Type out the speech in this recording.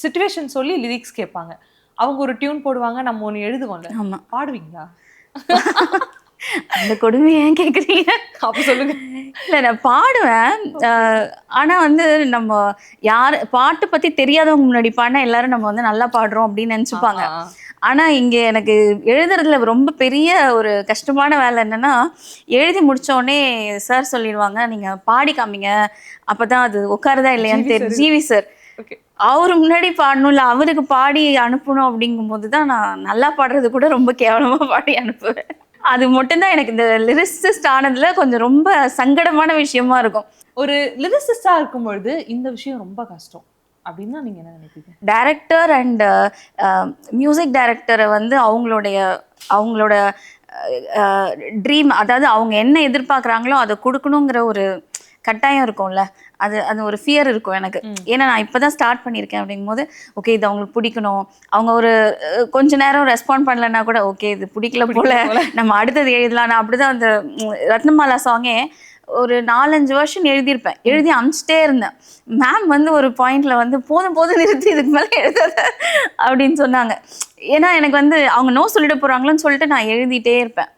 Situation சொல்லி lyrics கேட்பாங்க. அவங்க ஒரு டியூன் போடுவாங்க, நம்ம ஒண்ணு எழுதுவோம்ல. ஆமா. பாடுவீங்களா? அந்த கொடுமையை ஏன் கேட்குறீங்க? அப்ப சொல்லுங்க. இல்லை நான் பாடுவேன். ஆனால் வந்து நம்ம யார் பாட்டு பற்றி தெரியாதவங்க முன்னாடி பாடினா எல்லாரும் நம்ம வந்து நல்லா பாடுறோம் அப்படின்னு நினச்சிப்பாங்க. ஆனால் இங்கே எனக்கு எழுதுறதுல ரொம்ப பெரிய ஒரு கஷ்டமான வேலை என்னென்னா, எழுதி முடித்தோடனே சார் சொல்லிடுவாங்க, நீங்கள் பாடி காமிங்க, அப்போ தான் அது உட்காருதா இல்லையான்னு தெரியும். ஜிவி சார் அவரு முன்னாடி பாடணும், இல்லை அவருக்கு பாடி அனுப்பணும் அப்படிங்கும்போது தான் நான் நல்லா பாடுறது கூட ரொம்ப கேவலமாக பாடி அனுப்புவேன். அது மட்டும்தான் எனக்கு இந்த லிரிசிஸ்ட் ஆனதுல கொஞ்சம் ரொம்ப சங்கடமான விஷயமா இருக்கும். ஒரு லிரிசிஸ்டா இருக்கும்பொழுது இந்த விஷயம் ரொம்ப கஷ்டம் அப்படின்னா நீங்க என்ன நினைப்பீங்க? டைரக்டர் அண்ட் மியூசிக் டைரக்டரை வந்து அவங்களோட ட்ரீம், அதாவது அவங்க என்ன எதிர்பார்க்குறாங்களோ அதை கொடுக்கணுங்கிற ஒரு கட்டாயம் இருக்கும்ல, அது ஒரு ஃபியர் இருக்கும் எனக்கு. ஏன்னா நான் இப்போ தான் ஸ்டார்ட் பண்ணியிருக்கேன் அப்படிங்கும்போது, ஓகே இது அவங்களுக்கு பிடிக்கணும். அவங்க ஒரு கொஞ்ச நேரம் ரெஸ்பாண்ட் பண்ணலன்னா கூட ஓகே இது பிடிக்கல போல, நம்ம அடுத்தது எழுதலாம். நான் அப்படி தான் அந்த ரத்னமாலா சாங்கே ஒரு 4-5 வருஷம் எழுதியிருப்பேன். எழுதி அனுப்பிச்சிட்டே இருந்தேன். மேம் வந்து ஒரு பாயிண்ட்ல வந்து போதும் நிறுத்தி, இதுக்கு மேலே எழுதாத அப்படின்னு சொன்னாங்க. ஏன்னா எனக்கு வந்து அவங்க நோ சொல்லிட போகிறாங்களோன்னு சொல்லிட்டு நான் எழுதிட்டே இருப்பேன்.